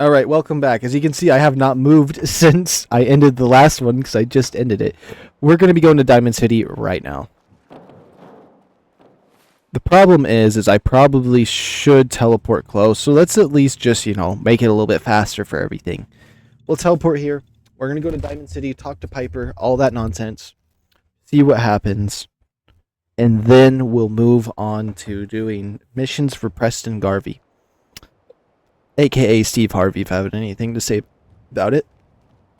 Alright, welcome back. As you can see, I have not moved since I ended the last one, because I just ended it. We're going to be going to Diamond City right now. The problem is I probably should teleport close, so let's at least just, make it a little bit faster for everything. We'll teleport here. We're going to go to Diamond City, talk to Piper, all that nonsense. See what happens. And then we'll move on to doing missions for Preston Garvey. AKA Steve Harvey, if I have anything to say about it.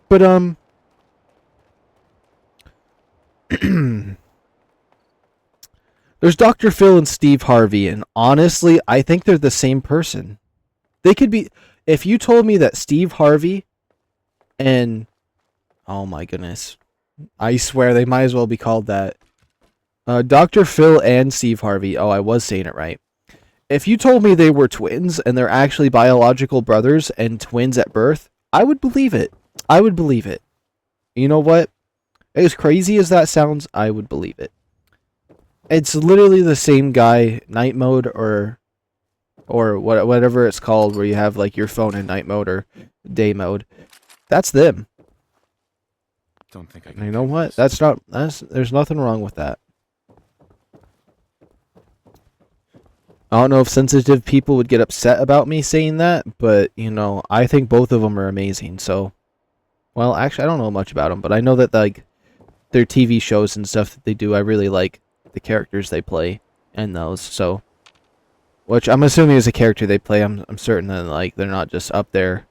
But, there's Dr. Phil and Steve Harvey, and honestly, I think they're the same person. They could be... If you told me that Steve Harvey and... Oh my goodness. I swear they might as well be called that. Dr. Phil and Steve Harvey. Oh, I was saying it right. If you told me they were twins and they're actually biological brothers and twins at birth, I would believe it. I would believe it. You know what? As crazy as that sounds, I would believe it. It's literally the same guy, night mode or whatever it's called, where you have like your phone in night mode or day mode. That's them. Don't think I can. You know what? There's nothing wrong with that. I don't know if sensitive people would get upset about me saying that, but, I think both of them are amazing, so... Well, actually, I don't know much about them, but I know that, like, their TV shows and stuff that they do, I really like the characters they play in those, so... Which, I'm assuming is a character they play, I'm certain that, like, they're not just up there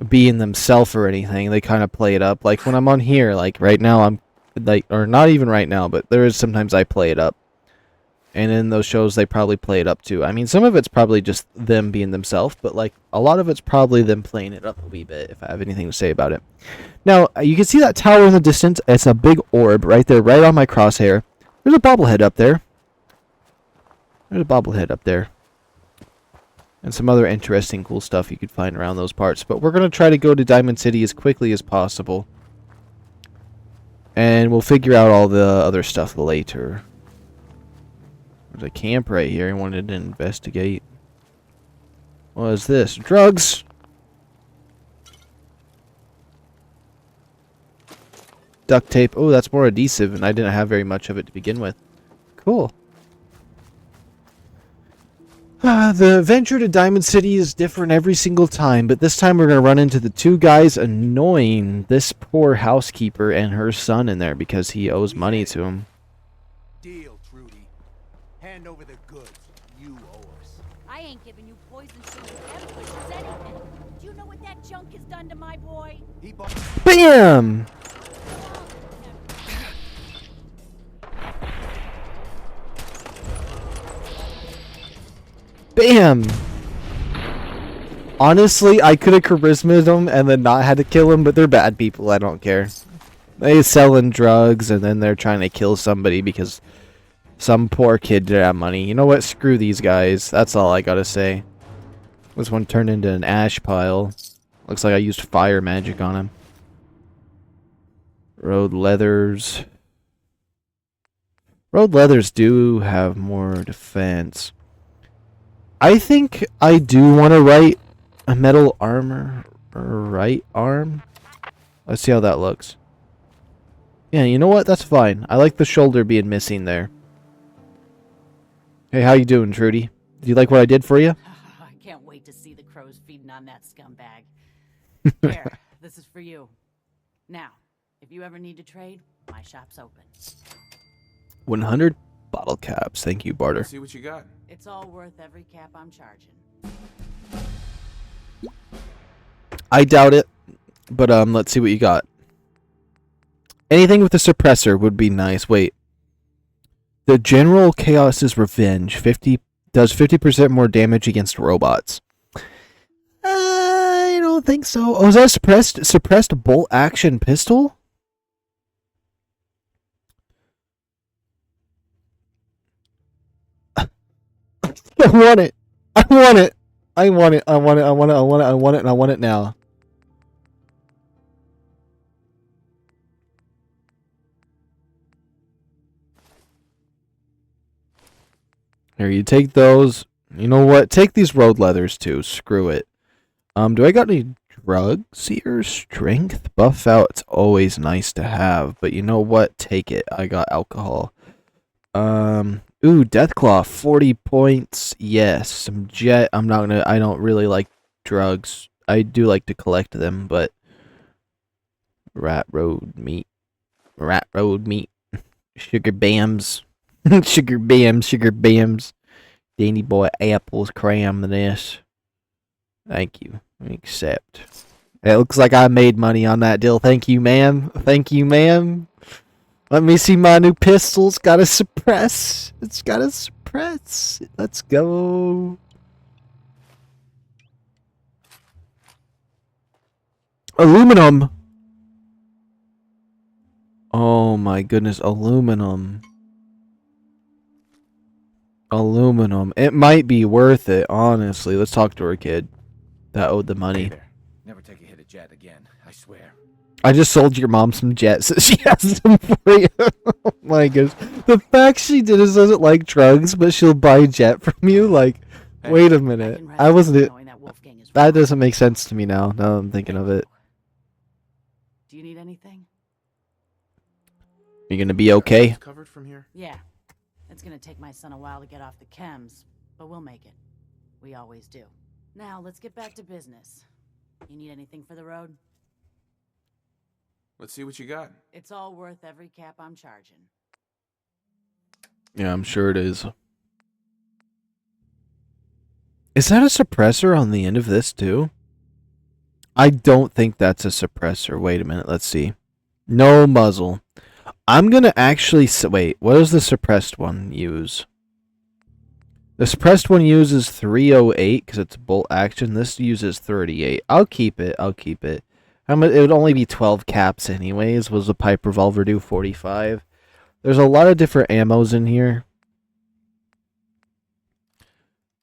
being themselves or anything, they kind of play it up. Like, when I'm on here, like, right now, I'm, like, or not even right now, but there is sometimes I play it up. And in those shows, they probably play it up too. I mean, some of it's probably just them being themselves, but like a lot of it's probably them playing it up a wee bit, if I have anything to say about it. Now, you can see that tower in the distance. It's a big orb right there, right on my crosshair. There's a bobblehead up there. There's a bobblehead up there. And some other interesting, cool stuff you could find around those parts. But we're going to try to go to Diamond City as quickly as possible. And we'll figure out all the other stuff later. There's a camp right here I wanted to investigate. What is this? Drugs! Duct tape. Oh, that's more adhesive, and I didn't have very much of it to begin with. Cool. The venture to Diamond City is different every single time, but this time we're going to run into the two guys annoying this poor housekeeper and her son in there because he owes money to him. Deal, Trudy. Hand over the goods. You owe us. I ain't giving you poison shit ever wishes anything. Do you know what that junk has done to my boy? He bought. BAM! Bam! Honestly, I could have charisma'd them and then not had to kill them, but they're bad people. I don't care. They selling drugs and then they're trying to kill somebody because some poor kid didn't have money. You know what? Screw these guys. That's all I gotta say. This one turned into an ash pile. Looks like I used fire magic on him. Road leathers. Road leathers do have more defense. I think I do want to write a metal armor right arm. Let's see how that looks. Yeah, you know what? That's fine. I like the shoulder being missing there. Hey, how you doing, Trudy? Do you like what I did for you? I can't wait to see the crows feeding on that scumbag. Here, this is for you. Now, if you ever need to trade, my shop's open. 100 bottle caps. Thank you, barter. Let's see what you got. It's all worth every cap I'm charging. I doubt it, but let's see what you got. Anything with a suppressor would be nice. Wait. The General Chaos's Revenge does 50% more damage against robots. I don't think so. Oh, is that a suppressed bolt action pistol? I want it. I want it. I want it. I want it. I want it. I want it. I want it. And I want it now. Here, you take those. You know what? Take these road leathers too. Screw it. Do I got any drugs here? Strength? Buff out, it's always nice to have, but you know what? Take it. I got alcohol. Ooh, Deathclaw, 40 points. Yes. Some jet. I don't really like drugs. I do like to collect them, but rat road meat. Rat road meat. Sugar bams. Sugar bams, sugar bams. Dandy boy apples, cram this. Thank you. Accept. It looks like I made money on that deal. Thank you, ma'am. Thank you, ma'am. Let me see my new pistol. It's got to suppress. It's got to suppress. Let's go. Aluminum. Oh my goodness, aluminum. Aluminum. It might be worth it, honestly. Let's talk to her kid that owed the Hey money. there. Never take a hit at Jet again. I swear. I just sold your mom some jets. She has them for you. Oh my goodness. The fact she doesn't like drugs, but she'll buy jet from you. Like, Hey, wait a I minute. can rest I wasn't it. knowing that Wolfgang is That wrong. doesn't make sense to me now. Now I'm thinking of it. Do you need anything? You're gonna be okay. It's covered from here. Yeah. It's gonna take my son a while to get off the chems, but we'll make it. We always do. Now, let's get back to business. You need anything for the road? Let's see what you got. It's all worth every cap I'm charging. Yeah, I'm sure it is. Is that a suppressor on the end of this too? I don't think that's a suppressor. Wait a minute. Let's see. No muzzle. I'm gonna actually wait. What does the suppressed one use? The suppressed one uses 308 because it's bolt action. This uses 38. I'll keep it. I'll keep it. It would only be 12 caps anyways. Was the pipe revolver do 45? There's a lot of different ammos in here.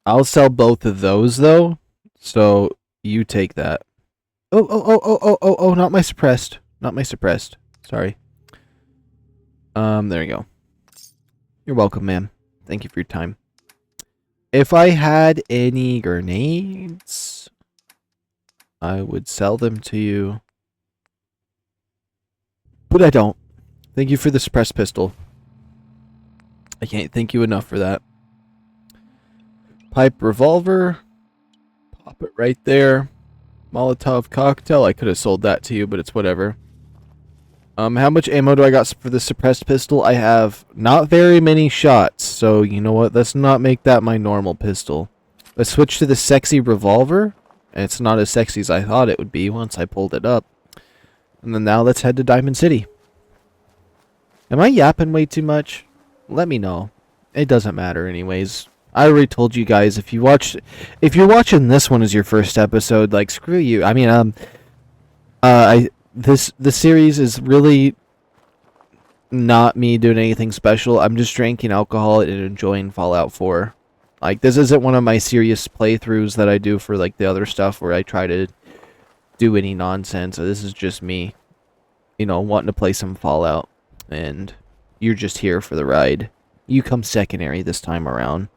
I'll sell both of those though. So you take that. Oh, not my suppressed. Not my suppressed. Sorry. There you go. You're welcome, ma'am. Thank you for your time. If I had any grenades, I would sell them to you. But I don't. Thank you for the suppressed pistol. I can't thank you enough for that. Pipe revolver. Pop it right there. Molotov cocktail. I could have sold that to you, but it's whatever. How much ammo do I got for the suppressed pistol? I have not very many shots, so you know what? Let's not make that my normal pistol. Let's switch to the sexy revolver. And it's not as sexy as I thought it would be once I pulled it up. And then now let's head to Diamond City. Am I yapping way too much? Let me know. It doesn't matter anyways. I already told you guys if you're watching this one as your first episode, like screw you. I mean, the series is really not me doing anything special. I'm just drinking alcohol and enjoying Fallout 4. Like, this isn't one of my serious playthroughs that I do for like the other stuff where I try to do any nonsense. This is just me, you know, wanting to play some Fallout, and you're just here for the ride. You come secondary this time around.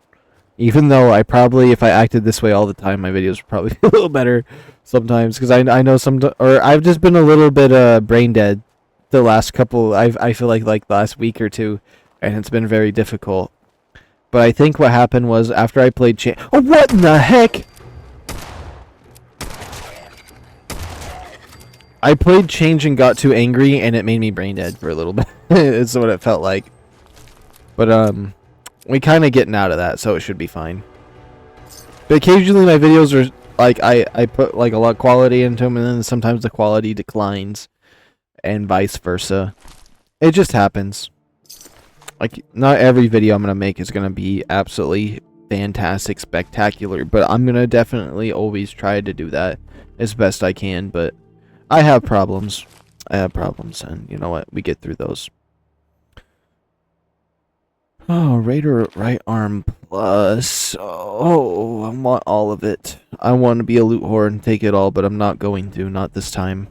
Even though I probably, if I acted this way all the time, my videos would probably be a little better sometimes. Because I know or I've just been a little bit brain dead the last couple, I feel like the last week or two. And it's been very difficult. But I think what happened was after I played oh, what in the heck? I played Change and got too angry and it made me brain dead for a little bit. It's what it felt like. But, we kind of getting out of that, so it should be fine. But occasionally my videos are, like, I put, like, a lot of quality into them, and then sometimes the quality declines, and vice versa. It just happens. Like, not every video I'm going to make is going to be absolutely fantastic, spectacular, but I'm going to definitely always try to do that as best I can, but I have problems. And you know what? We get through those. Oh, Raider right arm plus. Oh, I want all of it. I want to be a loot whore and take it all, but I'm not going to. Not this time.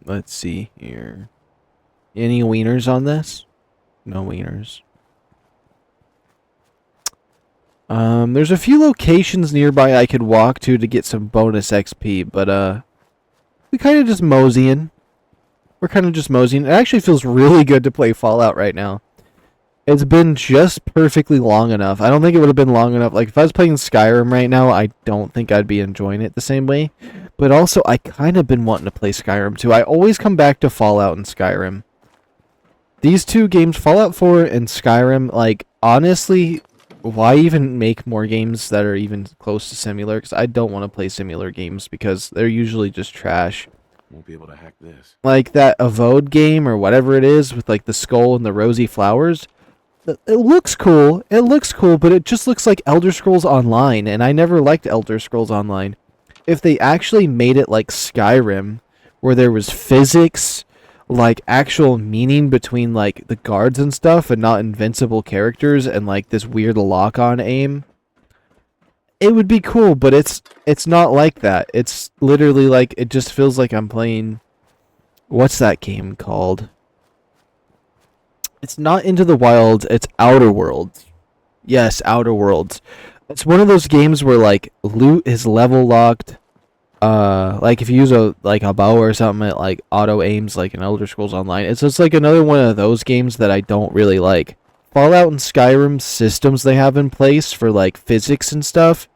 Let's see here. Any wieners on this? No wieners. There's a few locations nearby I could walk to get some bonus XP, but we kind of just moseying. We're kind of just moseying. It actually feels really good to play Fallout right now. It's been just perfectly long enough. I don't think it would have been long enough. Like, if I was playing Skyrim right now, I don't think I'd be enjoying it the same way. But also, I kind of been wanting to play Skyrim too. I always come back to Fallout and Skyrim. These two games, Fallout 4 and Skyrim, like, honestly, why even make more games that are even close to similar? Because I don't want to play similar games because they're usually just trash. Won't be able to hack this. Like that Avode game or whatever it is with like the skull and the rosy flowers. It looks cool. It looks cool, but it just looks like Elder Scrolls Online, and I never liked Elder Scrolls Online. If they actually made it like Skyrim, where there was physics, like actual meaning between like the guards and stuff, and not invincible characters and like this weird lock-on aim, it would be cool. But it's not like that. It's literally like it just feels like I'm playing. What's that game called? It's not Into the Wild, it's Outer Worlds. Yes, Outer Worlds. It's one of those games where like loot is level locked. Like if you use a bow or something, it like auto aims like in Elder Scrolls Online. It's just like another one of those games that I don't really like. Fallout and Skyrim systems they have in place for like physics and stuff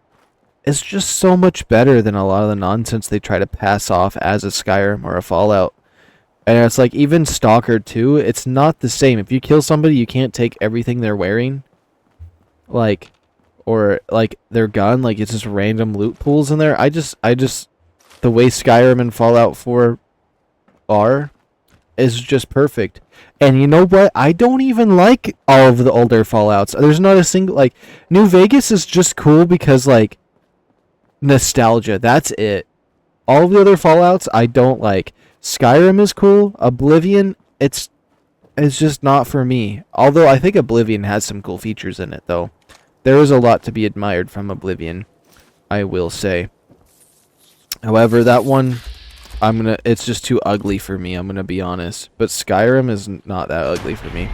is just so much better than a lot of the nonsense they try to pass off as a Skyrim or a Fallout. And it's like, even Stalker 2, it's not the same. If you kill somebody, you can't take everything they're wearing. Like, or, like, their gun. Like, it's just random loot pools in there. I just, the way Skyrim and Fallout 4 are, is just perfect. And you know what? I don't even like all of the older Fallouts. There's not a single, like, New Vegas is just cool because, like, nostalgia. That's it. All of the other Fallouts, I don't like. Skyrim is cool. Oblivion, it's just not for me. Although I think Oblivion has some cool features in it, though. There is a lot to be admired from Oblivion, I will say. However, that one, it's just too ugly for me, I'm gonna be honest. But Skyrim is not that ugly for me.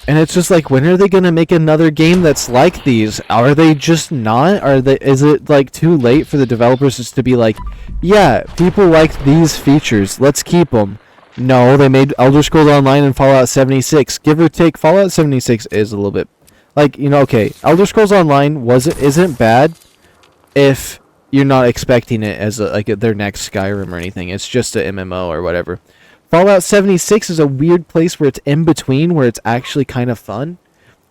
And it's just like, when are they gonna make another game that's like these? Are they just not? Is it like too late for the developers just to be like, yeah, people like these features, let's keep them? No, they made Elder Scrolls Online and Fallout 76. Give or take, Fallout 76 is a little bit like, you know, okay, Elder Scrolls Online isn't bad if you're not expecting it as their next Skyrim or anything. It's just a MMO or whatever. Fallout 76 is a weird place where it's in between, where it's actually kind of fun.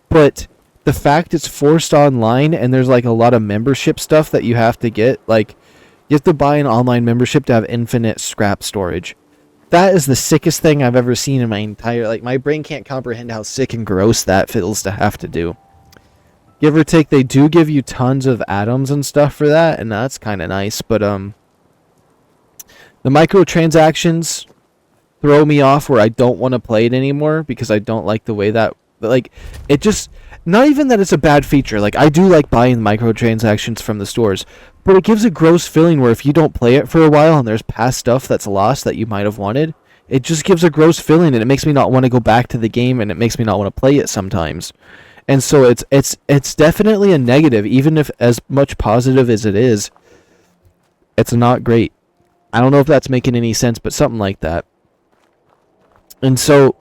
But the fact it's forced online and there's like a lot of membership stuff that you have to get, like you have to buy an online membership to have infinite scrap storage. That is the sickest thing I've ever seen in my entire, like, my brain can't comprehend how sick and gross that feels to have to do. Give or take, they do give you tons of atoms and stuff for that, and that's kind of nice, but the microtransactions throw me off where I don't want to play it anymore because I don't like the way that, like, it just, not even that it's a bad feature. Like, I do like buying microtransactions from the stores, but it gives a gross feeling where if you don't play it for a while and there's past stuff that's lost that you might have wanted, it just gives a gross feeling and it makes me not want to go back to the game and it makes me not want to play it sometimes. And so it's definitely a negative, even if as much positive as it is, it's not great. I don't know if that's making any sense, but something like that. And so,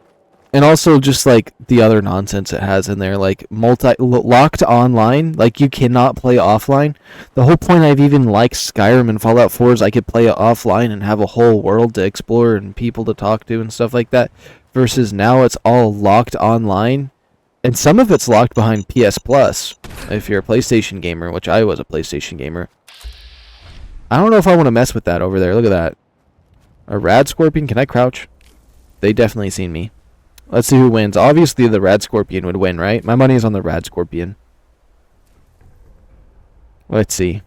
and also just like the other nonsense it has in there, like locked online, like you cannot play offline. The whole point I've even liked Skyrim and Fallout 4 is I could play it offline and have a whole world to explore and people to talk to and stuff like that. Versus now it's all locked online, and some of it's locked behind PS Plus if you're a PlayStation gamer, which I was a PlayStation gamer. I don't know if I want to mess with that over there. Look at that. A rad scorpion? Can I crouch? They definitely seen me. Let's see who wins. Obviously, the Rad Scorpion would win, right? My money is on the Rad Scorpion. Let's see.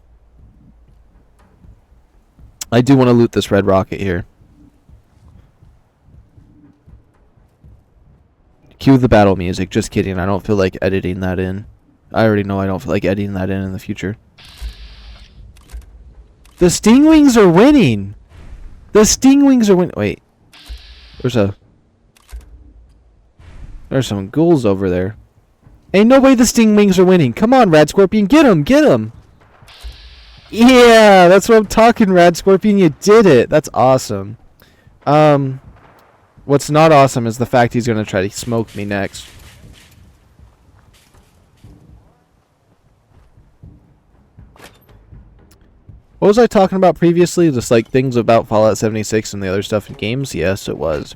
I do want to loot this red rocket here. Cue the battle music. Just kidding. I don't feel like editing that in. I already know I don't feel like editing that in the future. The Stingwings are winning! The Stingwings are winning. Wait. There's a... There's some ghouls over there. Ain't no way the Stingwings are winning. Come on, Rad Scorpion. Get him. Get him. Yeah, that's what I'm talking, Rad Scorpion. You did it. That's awesome. What's not awesome is the fact he's going to try to smoke me next. What was I talking about previously? Just like things about Fallout 76 and the other stuff in games? Yes, it was.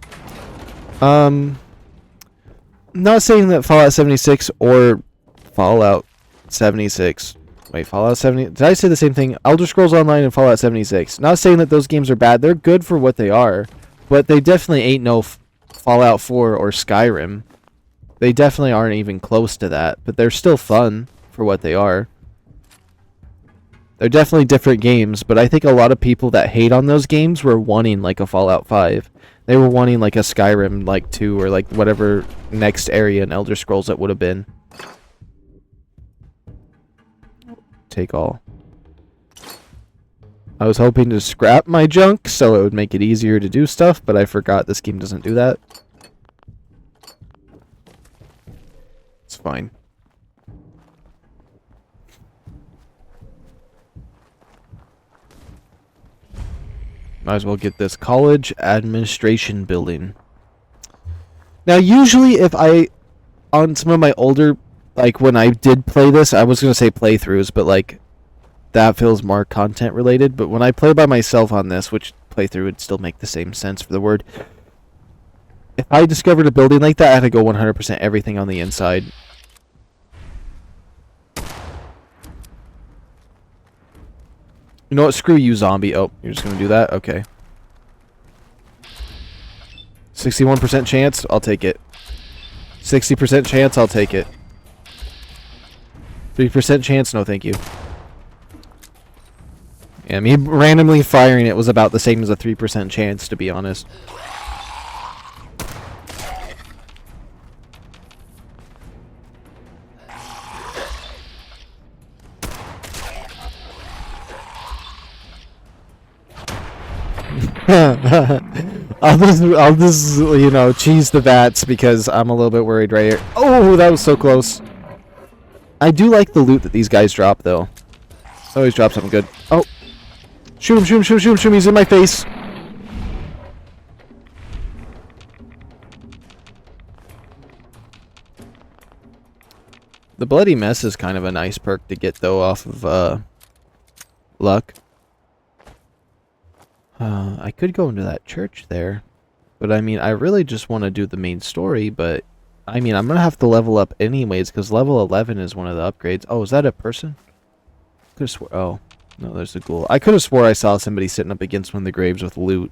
Not saying that Fallout 76 or Fallout 76... Wait, Fallout 70... Did I say the same thing? Elder Scrolls Online and Fallout 76. Not saying that those games are bad. They're good for what they are. But they definitely ain't no Fallout 4 or Skyrim. They definitely aren't even close to that. But they're still fun for what they are. They're definitely different games, but I think a lot of people that hate on those games were wanting like a Fallout 5. They were wanting like a Skyrim like 2 or like whatever next area in Elder Scrolls it would have been. Take all. I was hoping to scrap my junk so it would make it easier to do stuff, but I forgot this game doesn't do that. It's fine. Might as well get this college administration building. Now, usually if on some of my older, like when I did play this, I was going to say playthroughs, but like that feels more content related. But when I play by myself on this, which playthrough would still make the same sense for the word. If I discovered a building like that, I had to go 100% everything on the inside. You know what? Screw you, zombie. Oh, you're just going to do that? Okay. 61% chance? I'll take it. 60% chance? I'll take it. 3% chance? No, thank you. Yeah, me randomly firing it was about the same as a 3% chance, to be honest. I'll just, you know, cheese the bats because I'm a little bit worried right here. Oh, that was so close. I do like the loot that these guys drop, though. Always drop something good. Oh. Shoot him, shoot him, shoot him, shoot him, shoot him. He's in my face. The Bloody Mess is kind of a nice perk to get, though, off of, luck. I could go into that church there. But, I mean, I really just want to do the main story, but... I mean, I'm going to have to level up anyways, because level 11 is one of the upgrades. Oh, is that a person? Could have swore... Oh, no, there's a ghoul. I could have swore I saw somebody sitting up against one of the graves with loot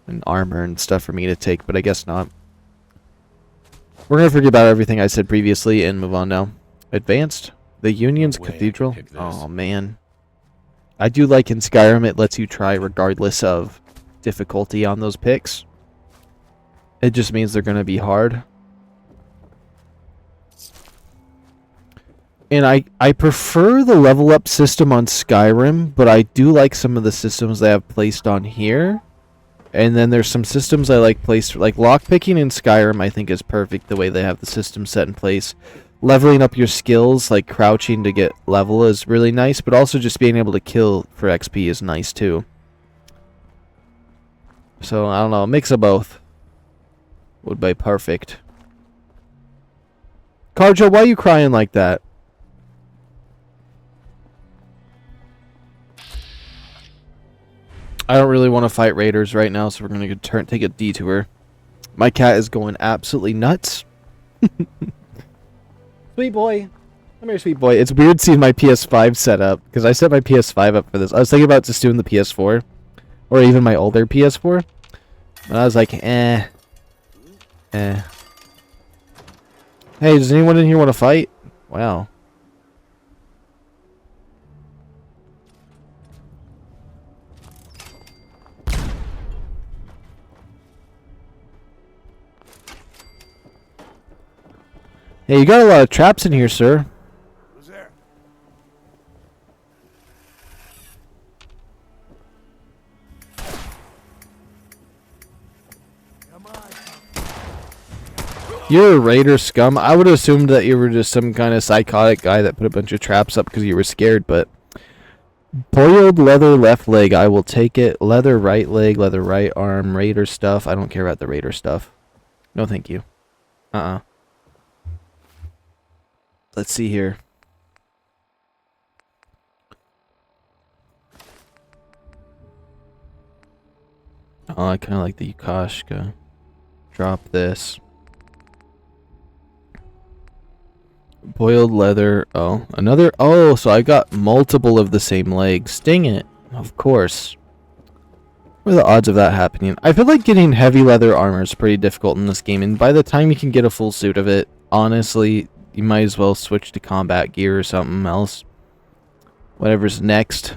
and armor and stuff for me to take, but I guess not. We're going to forget about everything I said previously and move on now. Advanced? The Union's Cathedral? Oh, man. I do like in Skyrim it lets you try regardless of difficulty on those picks. It just means they're going to be hard. And I prefer the level up system on Skyrim, but I do like some of the systems they have placed on here. And then there's some systems I like placed, like lockpicking in Skyrim I think is perfect the way they have the system set in place. Leveling up your skills, like crouching to get level, is really nice, but also just being able to kill for XP is nice too. So, I don't know, a mix of both would be perfect. Karja, why are you crying like that? I don't really want to fight raiders right now, so we're going to take a detour. My cat is going absolutely nuts. Sweet boy. Come here, sweet boy. It's weird seeing my PS5 set up, because I set my PS5 up for this. I was thinking about just doing the PS4, or even my older PS4. And I was like, eh. Hey, does anyone in here want to fight? Wow. Hey, you got a lot of traps in here, sir. Who's there? Come on. You're a raider scum. I would have assumed that you were just some kind of psychotic guy that put a bunch of traps up because you were scared, but... Boiled leather left leg, I will take it. Leather right leg, leather right arm, raider stuff. I don't care about the raider stuff. No thank you. Let's see here. Oh, I kind of like the Yukashka. Drop this. Boiled leather. Oh, another. Oh, so I got multiple of the same legs. Dang it. Of course. What are the odds of that happening? I feel like getting heavy leather armor is pretty difficult in this game, and by the time you can get a full suit of it, honestly, you might as well switch to combat gear or something else. Whatever's next.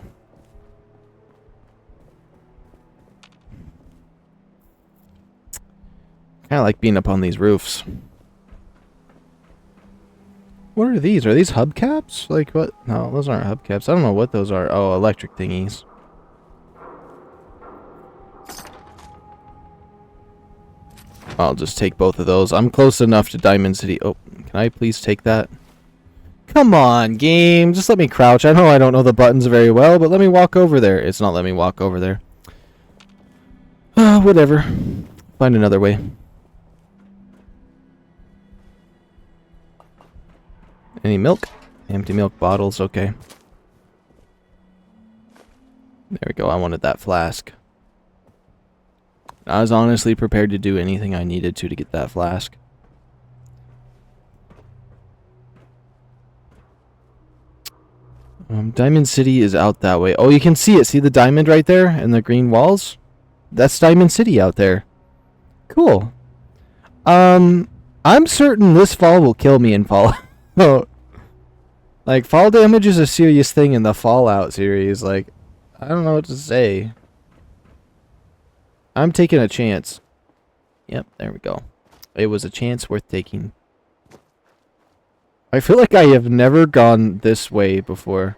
Kind of like being up on these roofs. What are these? Are these hubcaps? Like what? No, those aren't hubcaps. I don't know what those are. Oh, electric thingies. I'll just take both of those. I'm close enough to Diamond City. Oh, can I please take that? Come on, game. Just let me crouch. I know I don't know the buttons very well, but let me walk over there. It's not letting me walk over there. Whatever. Find another way. Any milk? Empty milk bottles, okay. There we go, I wanted that flask. I was honestly prepared to do anything I needed to get that flask. Diamond City is out that way. Oh, you can see it. See the diamond right there and the green walls? That's Diamond City out there. Cool. I'm certain this fall will kill me in Fallout. Like, fall damage is a serious thing in the Fallout series. Like, I don't know what to say. I'm taking a chance. Yep, there we go. It was a chance worth taking. I feel like I have never gone this way before.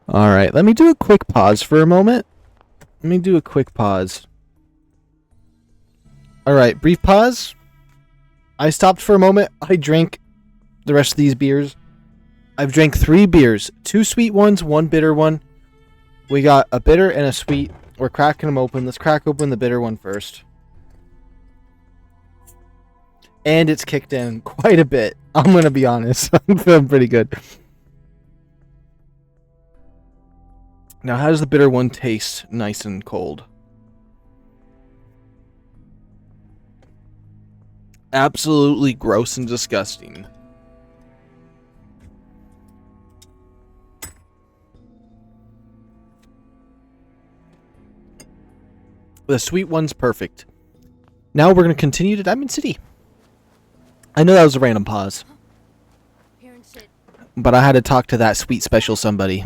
Alright, let me do a quick pause for a moment. Let me do a quick pause. Alright, brief pause. I stopped for a moment. I drank the rest of these beers. I've drank 3 beers. 2 sweet ones, 1 bitter one. We got a bitter and a sweet. We're cracking them open. Let's crack open the bitter one first. And it's kicked in quite a bit. I'm going to be honest. I'm feeling pretty good. Now, how does the bitter one taste nice and cold? Absolutely gross and disgusting. The sweet one's perfect. Now we're going to continue to Diamond City. I know that was a random pause. But I had to talk to that sweet special somebody.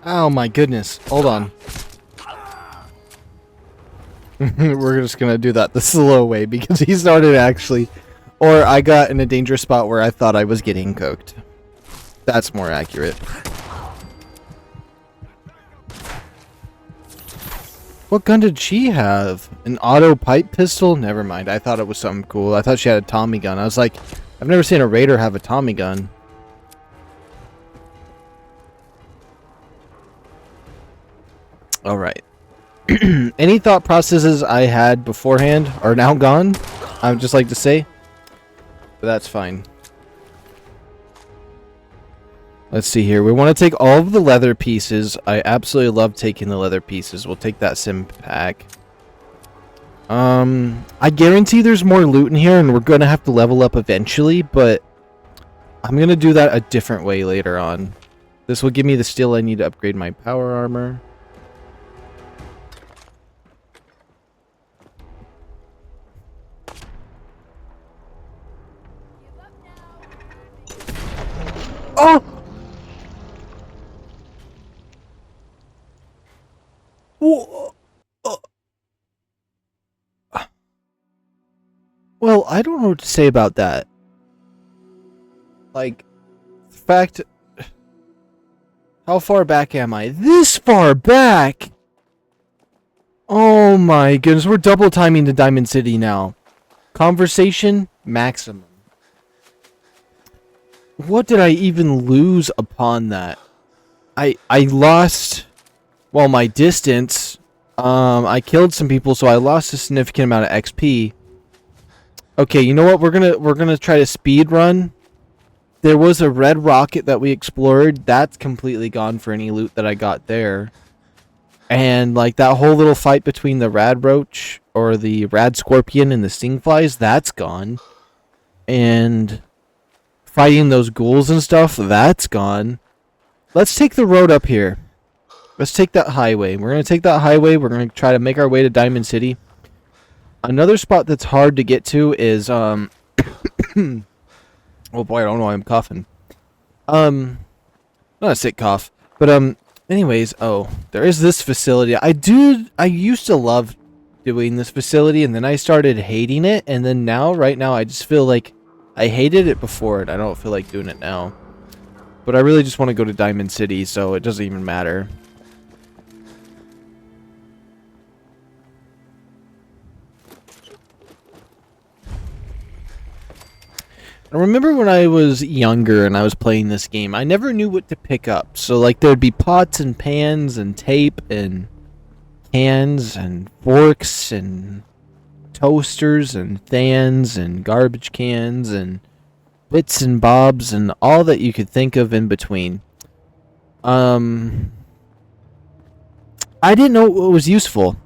Oh my goodness. Hold on. We're just gonna do that the slow way because he started actually... Or I got in a dangerous spot where I thought I was getting cooked. That's more accurate. What gun did she have? An auto pipe pistol? Never mind. I thought it was something cool. I thought she had a Tommy gun. I was like, I've never seen a raider have a Tommy gun. Alright. Any thought processes I had beforehand are now gone, I would just like to say. But that's fine. Let's see here. We want to take all of the leather pieces. I absolutely love taking the leather pieces. We'll take that sim pack. I guarantee there's more loot in here, and we're going to have to level up eventually, but I'm going to do that a different way later on. This will give me the steel I need to upgrade my power armor. Oh! Whoa. Well, I don't know what to say about that. Like, the fact... How far back am I? This far back?! Oh my goodness, we're double timing to Diamond City now. Conversation, maximum. What did I even lose upon that? I lost... Well, my distance. I killed some people, so I lost a significant amount of XP. Okay, you know what? We're gonna try to speed run. There was a red rocket that we explored. That's completely gone for any loot that I got there. And like that whole little fight between the rad roach or the rad scorpion and the stingflies, that's gone. And fighting those ghouls and stuff, that's gone. Let's take the road up here. Let's take that highway. We're gonna take that highway. We're gonna try to make our way to Diamond City. Another spot that's hard to get to is oh boy, I don't know why I'm coughing. Not a sick cough, but anyways, oh, there is this facility. I used to love doing this facility, and then I started hating it, and then right now I just feel like I hated it before, and I don't feel like doing it now. But I really just want to go to Diamond City, so it doesn't even matter. I remember when I was younger and I was playing this game, I never knew what to pick up. So like there'd be pots and pans and tape and cans and forks and toasters and fans and garbage cans and bits and bobs and all that you could think of in between. I didn't know what was useful.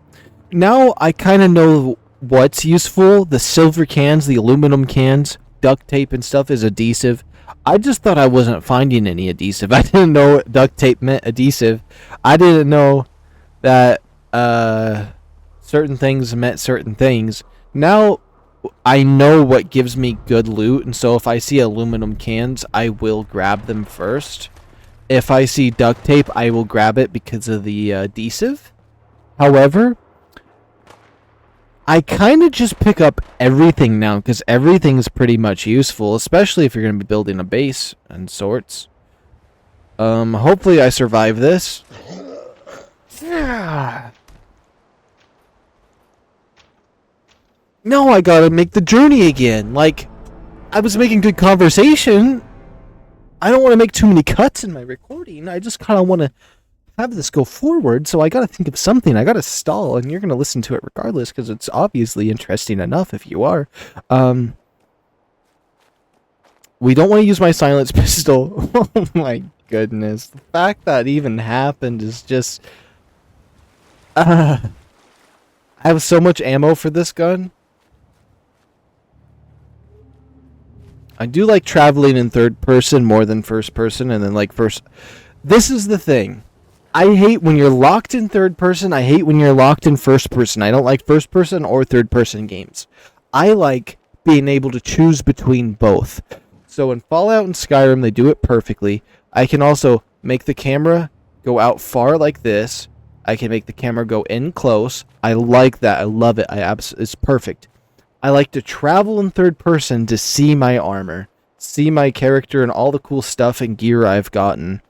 Now I kind of know what's useful. The silver cans, the aluminum cans, duct tape and stuff is adhesive. I just thought I wasn't finding any adhesive. I didn't know duct tape meant adhesive. I didn't know that certain things meant certain things. Now I know what gives me good loot, and so if I see aluminum cans, I will grab them first. If I see duct tape, I will grab it because of the adhesive. However, I kind of just pick up everything now because everything's pretty much useful, especially if you're going to be building a base and sorts. Hopefully I survive this. No, I gotta make the journey again. Like, I was making good conversation. I don't want to make too many cuts in my recording. I just kind of want to have this go forward, so I gotta think of something. I gotta stall, and you're gonna listen to it regardless, because it's obviously interesting enough if you are. We don't want to use my silenced pistol. Oh my goodness. The fact that even happened is just... I have so much ammo for this gun. I do like traveling in third person more than first person, and then like first... This is the thing. I hate when you're locked in third person. I hate when you're locked in first person. I don't like first person or third person games. I like being able to choose between both. So in Fallout and Skyrim, they do it perfectly. I can also make the camera go out far like this. I can make the camera go in close. I like that. I love it. It's perfect. I like to travel in third person to see my armor, see my character and all the cool stuff and gear I've gotten.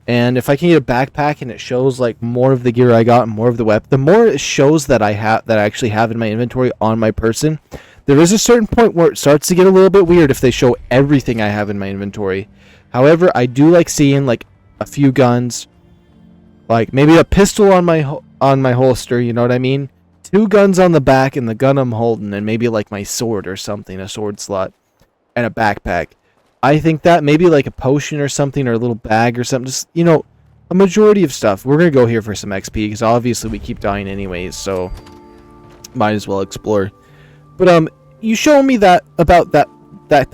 And if I can get a backpack and it shows like more of the gear I got and more of the weapon, the more it shows that I actually have in my inventory on my person. There is a certain point where it starts to get a little bit weird if they show everything I have in my inventory. However, I do like seeing like a few guns, like maybe a pistol on my holster, you know what I mean? 2 guns on the back and the gun I'm holding, and maybe like my sword or something, a sword slot, and a backpack. I think that maybe like a potion or something, or a little bag or something, just, you know, a majority of stuff. We're going to go here for some XP because obviously we keep dying anyways, so might as well explore. But you show me that about that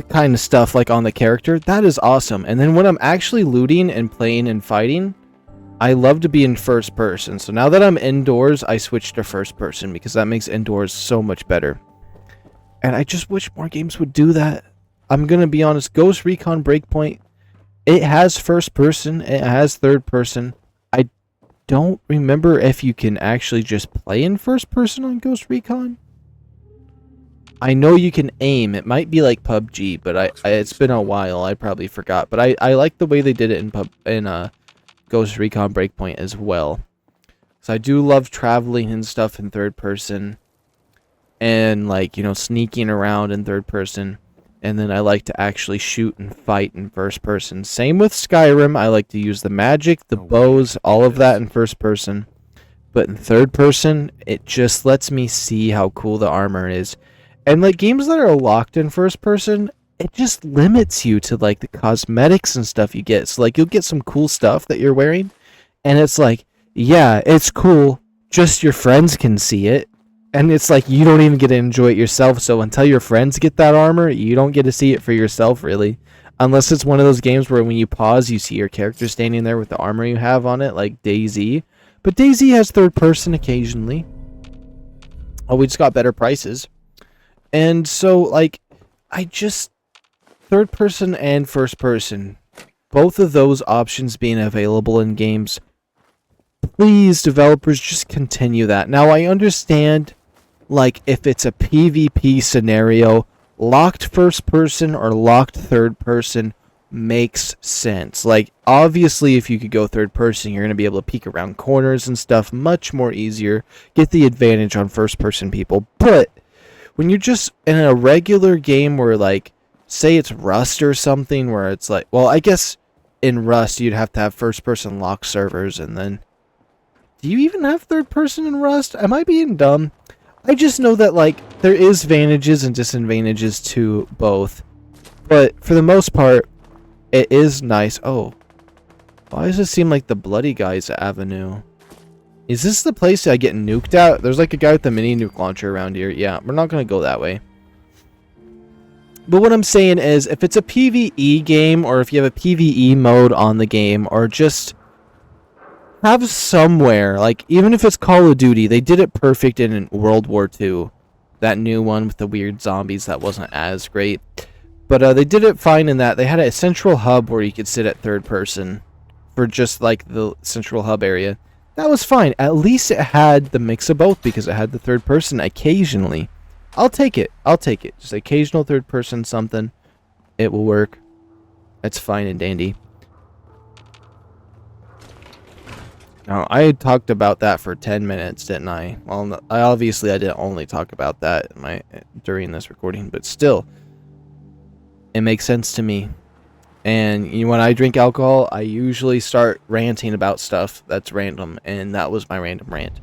kind of stuff like on the character. That is awesome. And then when I'm actually looting and playing and fighting, I love to be in first person. So now that I'm indoors, I switch to first person because that makes indoors so much better. And I just wish more games would do that. I'm going to be honest, Ghost Recon Breakpoint It has first person, it has third person. I don't remember if you can actually just play in first person on Ghost Recon. I know you can aim. It might be like PUBG, but it's been a while. I probably forgot. But I like the way they did it in Ghost Recon Breakpoint as well. So I do love traveling and stuff in third person, and like, you know, sneaking around in third person. And then I like to actually shoot and fight in first person. Same with Skyrim. I like to use the magic, the bows, all of that in first person. But in third person, it just lets me see how cool the armor is. And like games that are locked in first person, it just limits you to like the cosmetics and stuff you get. So like you'll get some cool stuff that you're wearing, and it's like, yeah, it's cool, just your friends can see it. And it's like you don't even get to enjoy it yourself. So until your friends get that armor, you don't get to see it for yourself, really. Unless it's one of those games where when you pause, you see your character standing there with the armor you have on it, like DayZ. But DayZ has third person occasionally. Oh, we just got better prices. And so, like, third person and first person, both of those options being available in games, please, developers, just continue that. Now, I understand, like, if it's a PvP scenario, locked first person or locked third person makes sense. Like, obviously, if you could go third person, you're going to be able to peek around corners and stuff much more easier, get the advantage on first person people. But when you're just in a regular game where, like, say it's Rust or something, where it's like, well, I guess in Rust you'd have to have first person lock servers, and then do you even have third person in Rust? Am I being dumb? I just know that, like, there is advantages and disadvantages to both, but for the most part, it is nice. Oh, why does it seem like the Bloody Guys Avenue? Is this the place I get nuked at? There's like a guy with a mini nuke launcher around here. Yeah, we're not going to go that way. But what I'm saying is, if it's a PvE game, or if you have a PvE mode on the game, or just have somewhere, like, even if it's Call of Duty, they did it perfect in World War II. That new one with the weird zombies that wasn't as great. But they did it fine in that they had a central hub where you could sit at third person for just, like, the central hub area. That was fine. At least it had the mix of both, because it had the third person occasionally. I'll take it. I'll take it. Just occasional third person something. It will work. That's fine and dandy. Now, I talked about that for 10 minutes, didn't I? Well, I didn't only talk about that during this recording, but still, it makes sense to me. And when I drink alcohol, I usually start ranting about stuff that's random, and that was my random rant.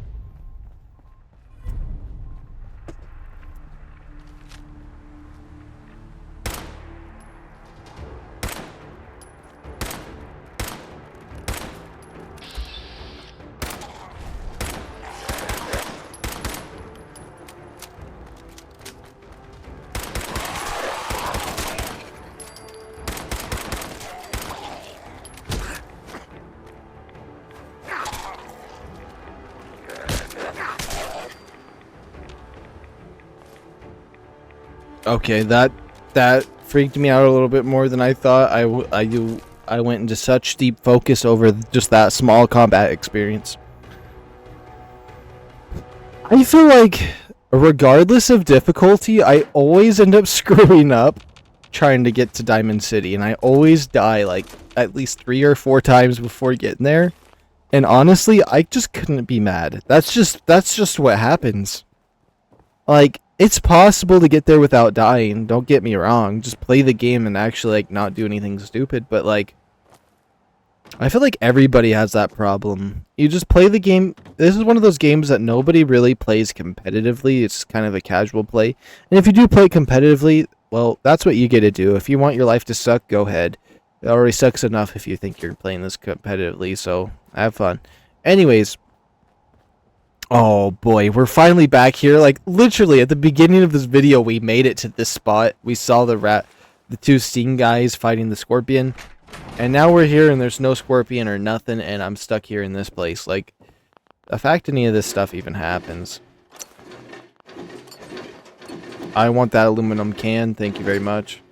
Okay, that freaked me out a little bit more than I thought. I went into such deep focus over just that small combat experience. I feel like, regardless of difficulty, I always end up screwing up trying to get to Diamond City, and I always die like at least 3 or 4 times before getting there. And honestly, I just couldn't be mad. That's just what happens. Like, it's possible to get there without dying, don't get me wrong. Just play the game and actually, like, not do anything stupid. But, like, I feel like everybody has that problem. You just play the game. This is one of those games that nobody really plays competitively. It's kind of a casual play. And if you do play competitively, well, that's what you get to do. If you want your life to suck, go ahead. It already sucks enough if you think you're playing this competitively, so have fun. Anyways. Oh boy, we're finally back here. Like, literally, at the beginning of this video, we made it to this spot. We saw the 2 Sting guys fighting the Scorpion. And now we're here, and there's no Scorpion or nothing, and I'm stuck here in this place. Like, the fact any of this stuff even happens. I want that aluminum can, thank you very much.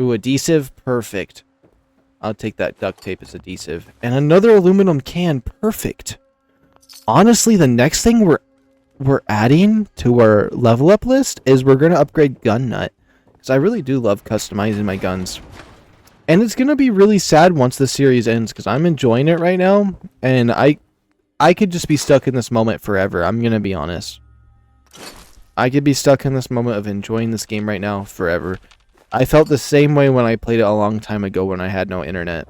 Ooh, adhesive, perfect. I'll take that duct tape as adhesive. And another aluminum can, perfect. Honestly, the next thing we're adding to our level up list is we're gonna upgrade gun nut. Because I really do love customizing my guns. And it's gonna be really sad once the series ends, because I'm enjoying it right now, and I could just be stuck in this moment forever, I'm gonna be honest. I could be stuck in this moment of enjoying this game right now forever. I felt the same way when I played it a long time ago when I had no internet.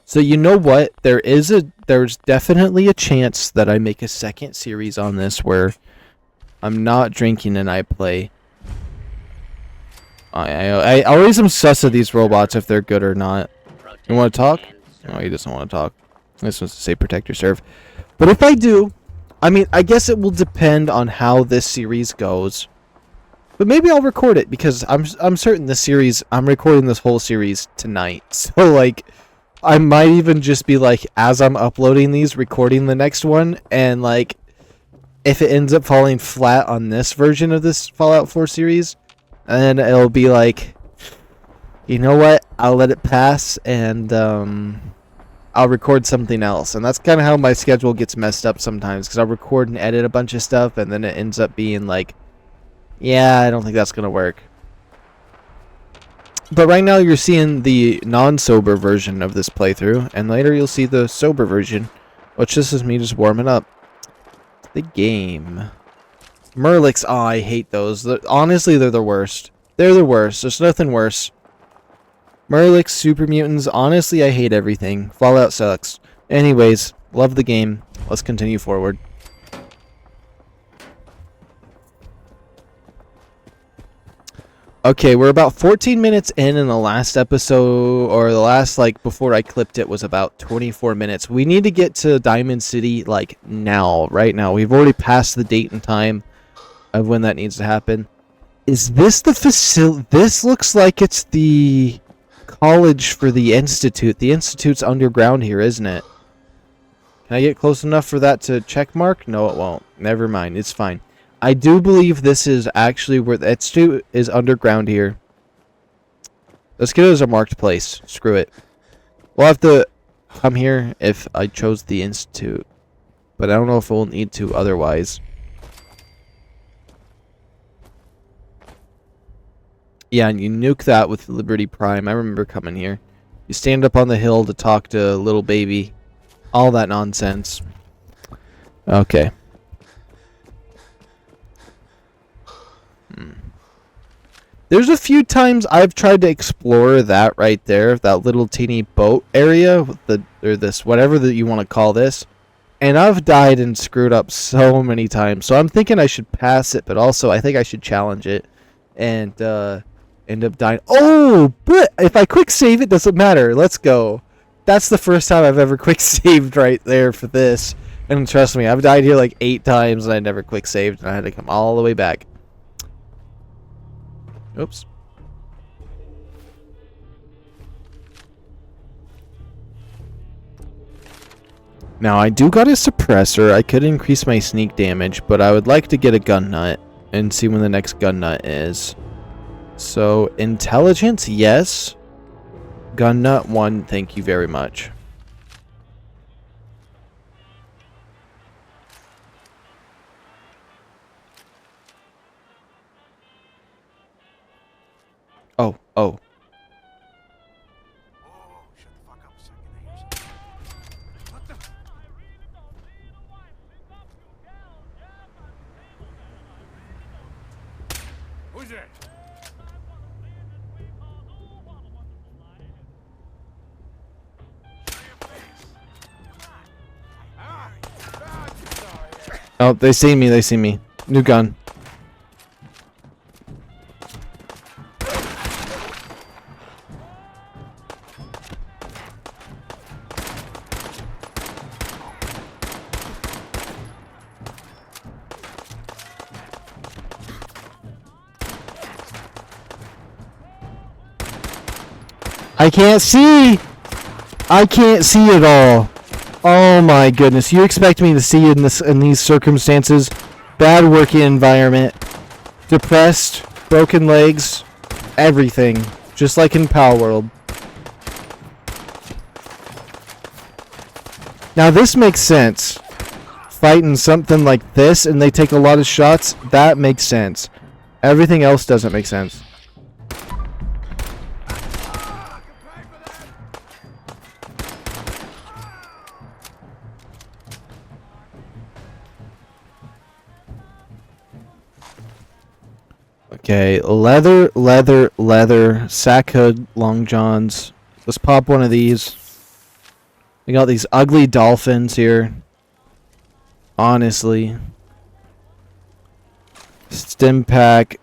So you know what? There's definitely a chance that I make a second series on this where I'm not drinking and I play. I always am sus of these robots if they're good or not. You want to talk? No, he doesn't want to talk. This wants to say protect your serve. But if I do, I mean, I guess it will depend on how this series goes. But maybe I'll record it because I'm certain this series, I'm recording this whole series tonight. So like, I might even just be like, as I'm uploading these, recording the next one, and like, if it ends up falling flat on this version of this Fallout 4 series, and it'll be like, you know what, I'll let it pass, and I'll record something else. And that's kind of how my schedule gets messed up sometimes, because I'll record and edit a bunch of stuff, and then it ends up being like, yeah, I don't think that's gonna work. But right now you're seeing the non-sober version of this playthrough, and later you'll see the sober version, which this is me just warming up the game. Murlocs, oh, I hate those. Honestly, they're the worst. They're the worst. There's nothing worse. Murlocs, super mutants, honestly, I hate everything. Fallout sucks. Anyways, love the game. Let's continue forward. Okay, we're about 14 minutes in, and the last episode, or the last, like, before I clipped it, was about 24 minutes. We need to get to Diamond City, like, now, right now. We've already passed the date and time of when that needs to happen. Is this the facility? This looks like it's the college for the Institute. The Institute's underground here, isn't it? Can I get close enough for that to check mark? No, it won't. Never mind. It's fine. I do believe this is actually where the Institute is underground here. Let's get it as a marked place. Screw it. We'll have to come here if I chose the Institute. But I don't know if we'll need to otherwise. Yeah, and you nuke that with Liberty Prime. I remember coming here. You stand up on the hill to talk to little baby. All that nonsense. Okay. There's a few times I've tried to explore that right there, that little teeny boat area, with or this, whatever that you want to call this, and I've died and screwed up so many times. So I'm thinking I should pass it, but also I think I should challenge it and end up dying. Oh, but if I quick save it, doesn't matter. Let's go. That's the first time I've ever quick saved right there for this. And trust me, I've died here like 8 times and I never quick saved, and I had to come all the way back. Oops. Now, I do got a suppressor. I could increase my sneak damage, but I would like to get a gun nut and see when the next gun nut is. So, intelligence, yes. Gun nut 1, thank you very much. Oh. Oh, shut the fuck up a second. I hear something. What the? Who's that? Oh, they see me, they see me. New gun. I can't see! I can't see at all. Oh my goodness, you expect me to see in these circumstances? Bad working environment. Depressed, broken legs. everything, just like in Pal World. Now this makes sense. Fighting something like this and they take a lot of shots, that makes sense. Everything else doesn't make sense. Okay, leather, leather, leather, sack hood, long johns. Let's pop one of these. We got these ugly dolphins here. Honestly. Stim pack.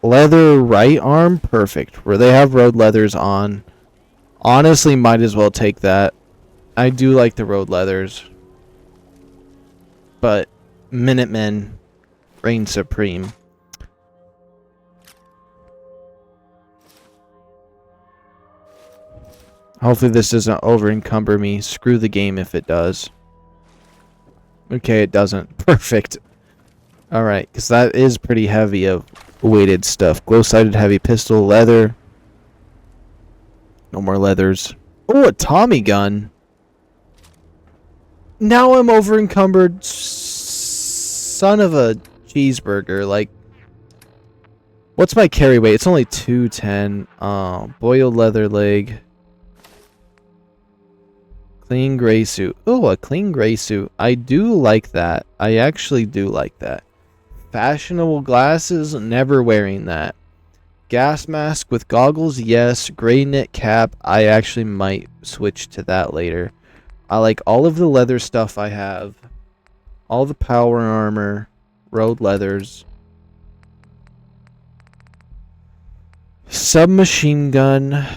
Leather right arm, perfect. Where they have road leathers on. Honestly, might as well take that. I do like the road leathers. But Minutemen reign supreme. Hopefully this doesn't over encumber me. Screw the game if it does. Okay, it doesn't. Perfect. Alright, because that is pretty heavy of weighted stuff. Glow-sighted heavy pistol, leather. No more leathers. Oh, a Tommy gun. Now I'm over encumbered. Son of a cheeseburger. Like, what's my carry weight? It's only 210. Boiled leather leg. Clean gray suit. Oh, a clean gray suit. I do like that. I actually do like that. Fashionable glasses. Never wearing that. Gas mask with goggles. Yes. Gray knit cap. I actually might switch to that later. I like all of the leather stuff I have. All the power armor. Road leathers. Submachine gun,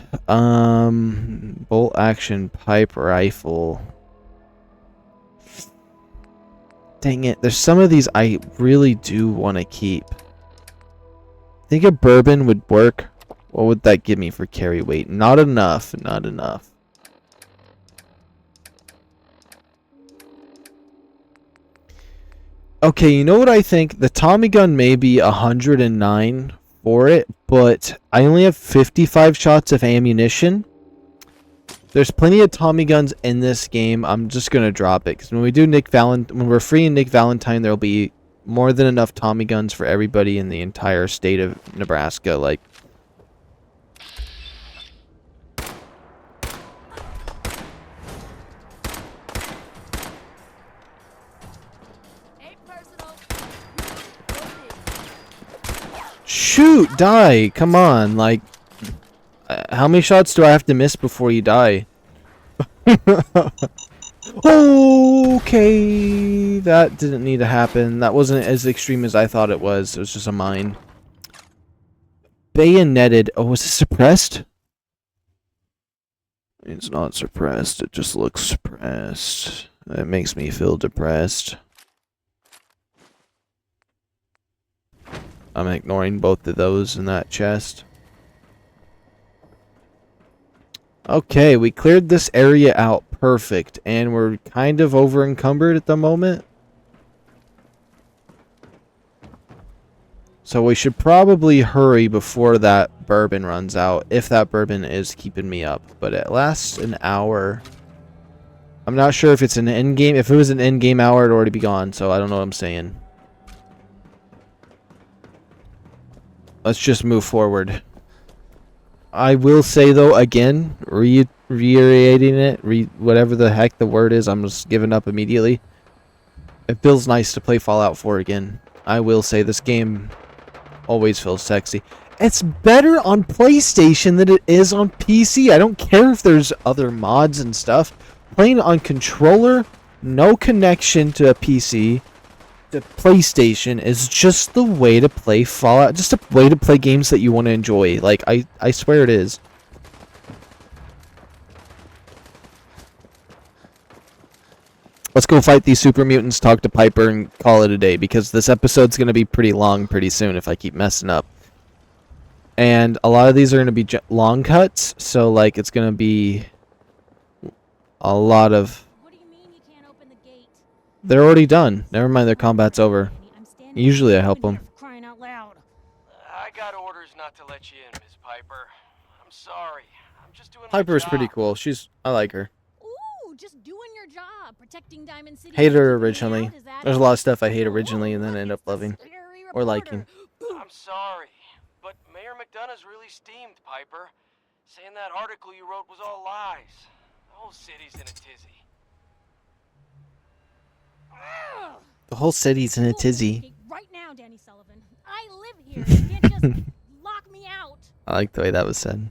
bolt action pipe rifle. Dang it, there's some of these I really do want to keep. Think a bourbon would work. What would that give me for carry weight? Not enough, not enough. Okay, you know what I think? The Tommy gun may be 109 for it, but I only have 55 shots of ammunition. There's plenty of Tommy guns in this game. I'm just gonna drop it because when we do when we're freeing Nick Valentine, there'll be more than enough Tommy guns for everybody in the entire state of Nebraska. Like, shoot, die. Come on, like, how many shots do I have to miss before you die? Okay, that didn't need to happen. That wasn't as extreme as I thought it was. It was just a mine. Bayoneted. Oh, was it suppressed? It's not suppressed. It just looks suppressed. That makes me feel depressed. I'm ignoring both of those in that chest. Okay, we cleared this area out perfect, and we're kind of over encumbered at the moment. So we should probably hurry before that bourbon runs out, if that bourbon is keeping me up. But it lasts an hour. I'm not sure if it's an in-game. If it was an in-game hour, it'd already be gone, so I don't know what I'm saying. Let's just move forward. I will say, though, again, reiterating it, whatever the heck the word is, I'm just giving up immediately. It feels nice to play Fallout 4 again. I will say this game always feels sexy. It's better on PlayStation than it is on PC. I don't care if there's other mods and stuff. Playing on controller, no connection to a PC. The PlayStation is just the way to play Fallout, just a way to play games that you want to enjoy. Like, I swear it is. Let's go fight these super mutants, talk to Piper, and call it a day, because this episode's going to be pretty long pretty soon if I keep messing up. And a lot of these are going to be long cuts, so, like, it's going to be a lot of... They're already done. Never mind, their combat's over. Usually I help them. I got orders not to let you in, Miss Piper. Piper. I'm sorry. I'm just doing Piper's my pretty job. cool. I like her. Ooh, just doing your job, protecting Diamond City. Hated and her keeping me originally. out, is that There's a it? lot of stuff I hate Whoa, originally and then look, end up it's the loving scary or reporter. liking. I'm sorry, but Mayor McDonough's really steamed, Piper. Saying that article you wrote was all lies. The whole city's in a tizzy. Ugh. The whole city's in a Open this tizzy. gate right now, Danny Sullivan. I live here. You can't just lock me out. I like the way that was said.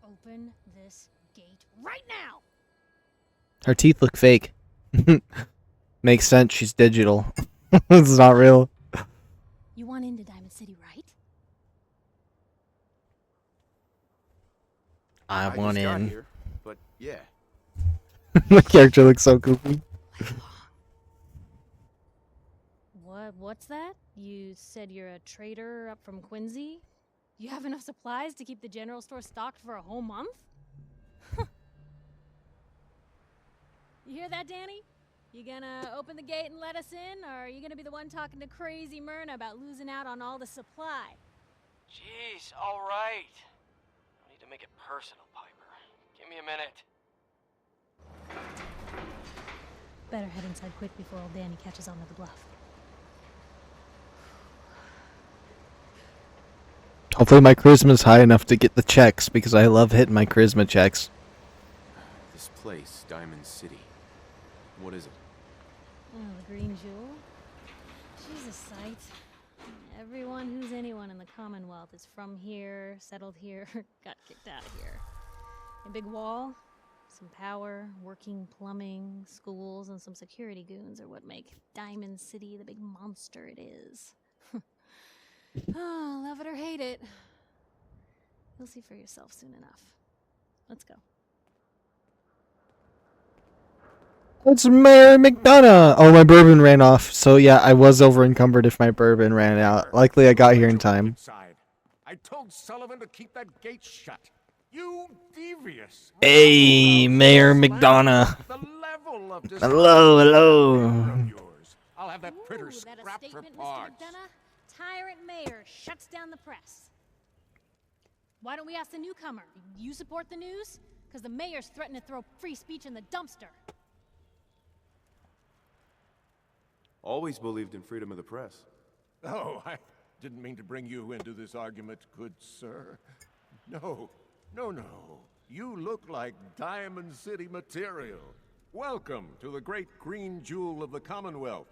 Open this gate right now. Her teeth look fake. Makes sense. She's digital. It's not real. You want into Diamond City, right? I want just got in. here, but yeah. My character looks so goofy. What's that? You said you're a trader up from Quincy? You have enough supplies to keep the general store stocked for a whole month? You hear that, Danny? You gonna open the gate and let us in, or are you gonna be the one talking to crazy Myrna about losing out on all the supply? Jeez, all right. I need to make it personal, Piper. Give me a minute. Better head inside quick before old Danny catches on to the bluff. Hopefully my charisma's high enough to get the checks because I love hitting my charisma checks. This place, Diamond City. What is it? Oh, the Green Jewel? She's a sight. Everyone who's anyone in the Commonwealth is from here, settled here, got kicked out of here. A big wall, some power, working plumbing, schools, and some security goons are what make Diamond City the big monster it is. Oh, love it or hate it. You'll see for yourself soon enough. Let's go. It's Mayor McDonough! Oh, my bourbon ran off. So yeah, I was over encumbered if my bourbon ran out. Luckily I got here in time. Inside. I told Sullivan to keep that gate shut. You devious. Hey, Mayor McDonough. The level of Hello, hello. of yours. I'll have that printer Ooh, that a scrapped for statement, Mr. parts. McDonough? Tyrant mayor shuts down the press. Why don't we ask the newcomer? You support the news? Because the mayor's threatened to throw free speech in the dumpster. Always believed in freedom of the press. Oh, I didn't mean to bring you into this argument, good sir. No. You look like Diamond City material. Welcome to the great green jewel of the Commonwealth.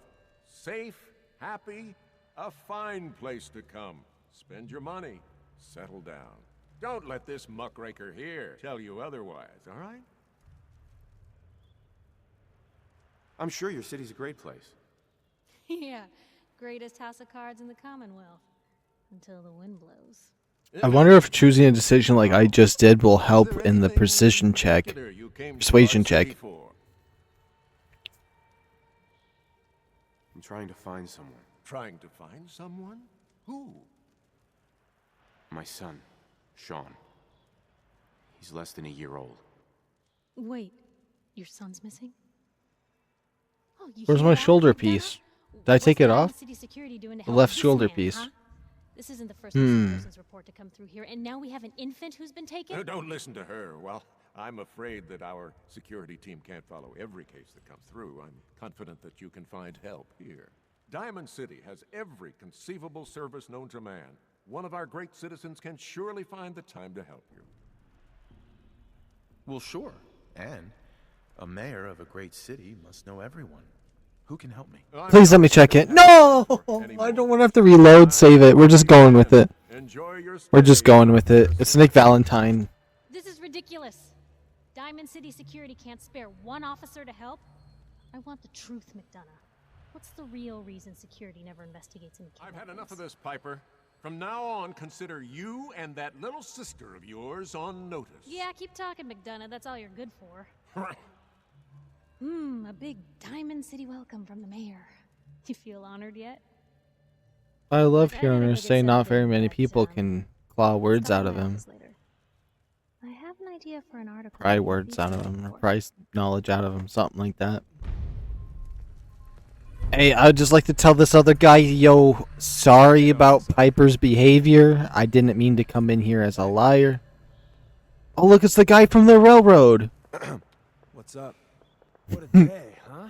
Safe, happy, a fine place to come. Spend your money. Settle down. Don't let this muckraker here tell you otherwise, all right? I'm sure your city's a great place. Yeah, greatest house of cards in the Commonwealth. Until the wind blows. I wonder if choosing a decision like I just did will help in the precision check. Persuasion check. I'm trying to find someone. Trying to find someone? Who? My son, Sean. He's less than a year old. Wait, your son's missing? Oh, you Where's hear my that, shoulder McDonough? piece? Did I What's take it Diamond off? City Security doing to The help left this shoulder man, piece. huh? This isn't the first missing persons report to come through here, and now we have an infant who's been taken? Don't listen to her. Well, I'm afraid that our security team can't follow every case that comes through. I'm confident that you can find help here. Diamond City has every conceivable service known to man. One of our great citizens can surely find the time to help you. Well, sure. And a mayor of a great city must know everyone. Who can help me? Please let me check it. No! I don't want to have to reload, save it. We're just going with it. Enjoy your We're just stay. going with it. It's Nick Valentine. This is ridiculous. Diamond City Security can't spare one officer to help. I want the truth, McDonough. What's the real reason security never investigates any I've kidnappings? had enough of this, Piper. From now on, consider you and that little sister of yours on notice. Yeah, keep talking, McDonough. That's all you're good for. A big Diamond City welcome from the mayor. You feel honored yet? I love I hearing didn't her think it say not sounded, very many but, people can claw let's words talk out of about him. this later. I have an idea for an article. Pry you'd words be out of excited him, or for. pry knowledge out of him, something like that. Hey, I'd just like to tell this other guy, yo, sorry about Piper's behavior. I didn't mean to come in here as a liar. Oh, look, it's the guy from the railroad. What's up? What a day, huh?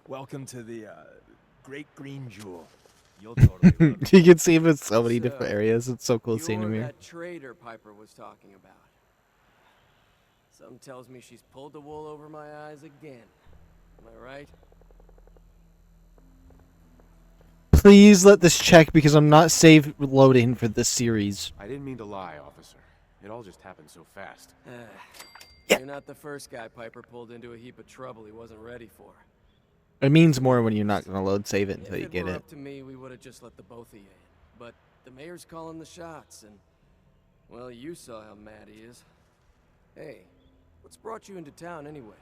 Welcome to the Great Green Jewel. You'll totally love it. You can see him in so many So, different areas. It's so cool seeing You're him here. that trader Piper was talking about. Something tells me she's pulled the wool over my eyes again. Am I right? Please let this check because I'm not save loading for this series. I didn't mean to lie, officer. It all just happened so fast. Yeah. You're not the first guy Piper pulled into a heap of trouble he wasn't ready for. It means more when you're not going to load save it until If you it get were it. up to me, we would have just let the both of you in. But the mayor's calling the shots, and well, you saw how mad he is. Hey, what's brought you into town anyway?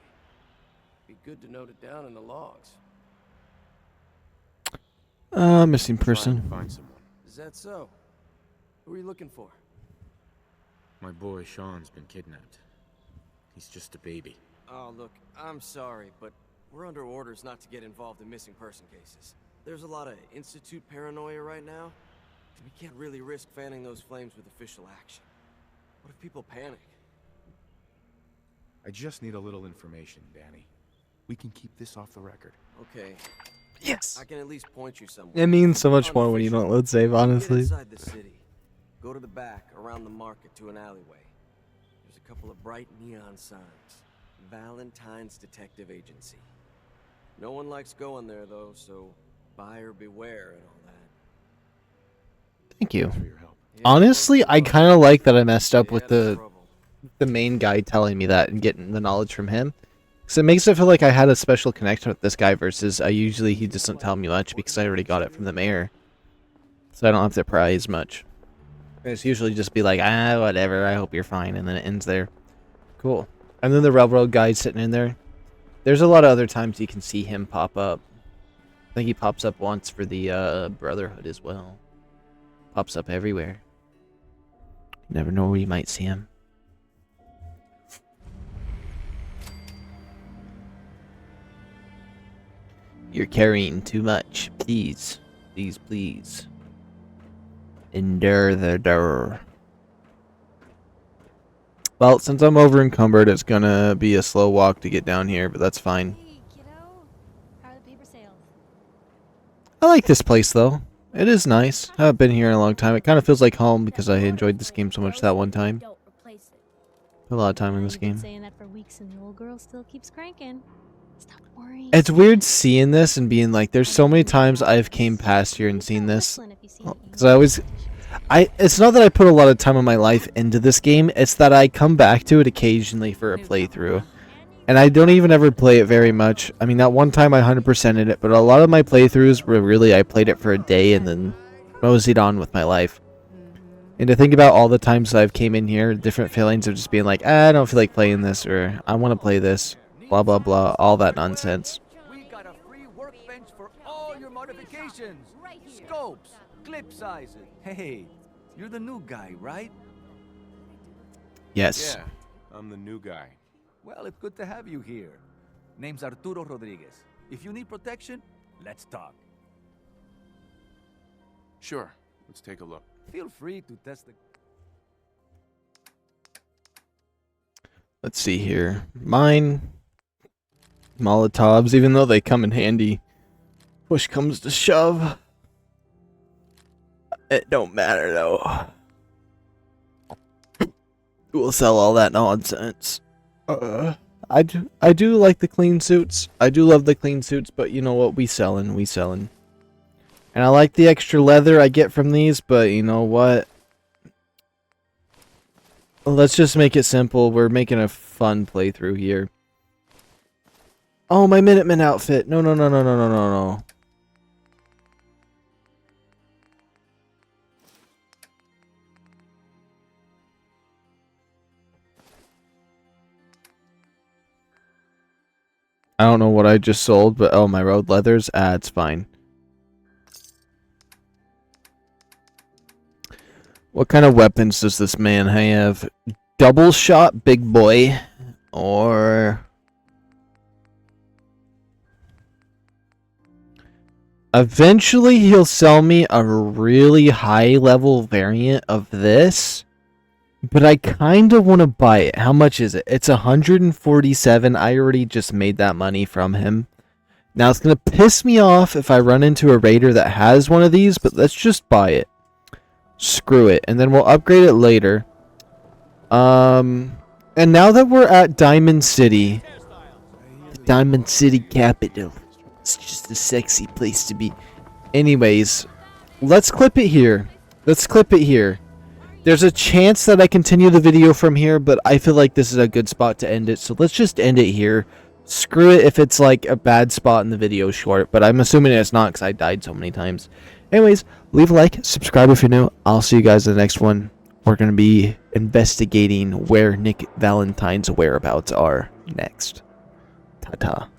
Be good to note it down in the logs. Missing Trying to person. find someone. Is that so? Who are you looking for? My boy Sean's been kidnapped. He's just a baby. Oh, look, I'm sorry, but we're under orders not to get involved in missing person cases. There's a lot of Institute paranoia right now, and we can't really risk fanning those flames with official action. What if people panic? I just need a little information, Danny. We can keep this off the record. Okay, Yes. I can at least point you somewhere. It means so much more when you don't load save, Get honestly. inside the city. Go to the back, around the market, to an alleyway. There's a couple of bright neon signs. Valentine's Detective Agency. No one likes going there, though, so buyer beware and all that. Thank you. Thanks for your help. Yeah, Honestly, well, I kind of like that I messed up stay with out of the trouble. main guy telling me that and getting the knowledge from him. Because it makes it feel like I had a special connection with this guy versus he doesn't tell me much because I already got it from the mayor. So I don't have to pry as much. It's usually just be like, whatever, I hope you're fine, and then it ends there. Cool. And then the railroad guy sitting in there. There's a lot of other times you can see him pop up. I think he pops up once for the Brotherhood as well. Pops up everywhere. You never know where you might see him. You're carrying too much. Please. Please, please. Endure the door. Well, since I'm over encumbered, it's gonna be a slow walk to get down here, but that's fine. Hey, kiddo. How are the paper sales? I like this place, though. It is nice. I haven't been here in a long time. It kind of feels like home because I enjoyed this game so much that one time. Don't replace it. A lot of time in this You've been game. saying that for weeks, and the old girl still keeps cranking. Stop worrying. It's weird seeing this and being like, there's so many times I've came past here and seen this. Because it's not that I put a lot of time of my life into this game, it's that I come back to it occasionally for a playthrough. And I don't even ever play it very much. I mean, that one time I 100%ed it, but a lot of my playthroughs were really, I played it for a day and then moseyed on with my life. And to think about all the times I've came in here, different feelings of just being like, I don't feel like playing this, or I want to play this, blah, blah, blah, all that nonsense. We got a free workbench for all your modifications. Scopes, clip sizes. Hey, you're the new guy, right? Yes. Yeah, I'm the new guy. Well, it's good to have you here. Name's Arturo Rodriguez. If you need protection, let's talk. Sure, let's take a look. Feel free to test the... Let's see here. Mine, Molotovs, even though they come in handy. Push comes to shove. It don't matter though. We'll sell all that nonsense. I do like the clean suits. I do love the clean suits, but you know what? We sellin'. And I like the extra leather I get from these, but you know what? Let's just make it simple. We're making a fun playthrough here. Oh, my Minuteman outfit. No. I don't know what I just sold, but oh, my road leathers. It's fine. What kind of weapons does this man have? Double shot, big boy, or Eventually, he'll sell me a really high-level variant of this, but I kind of want to buy it. How much is it? It's 147. I already just made that money from him. Now, it's going to piss me off if I run into a raider that has one of these, but let's just buy it. Screw it, and then we'll upgrade it later. And now that we're at Diamond City, the Diamond City capital, it's just a sexy place to be. Anyways, let's clip it here. Let's clip it here. There's a chance that I continue the video from here, but I feel like this is a good spot to end it, so let's just end it here. Screw it if it's like a bad spot in the video short, but I'm assuming it's not because I died so many times. Anyways, leave a like, subscribe if you're new. I'll see you guys in the next one. We're going to be investigating where Nick Valentine's whereabouts are next. Ta-ta.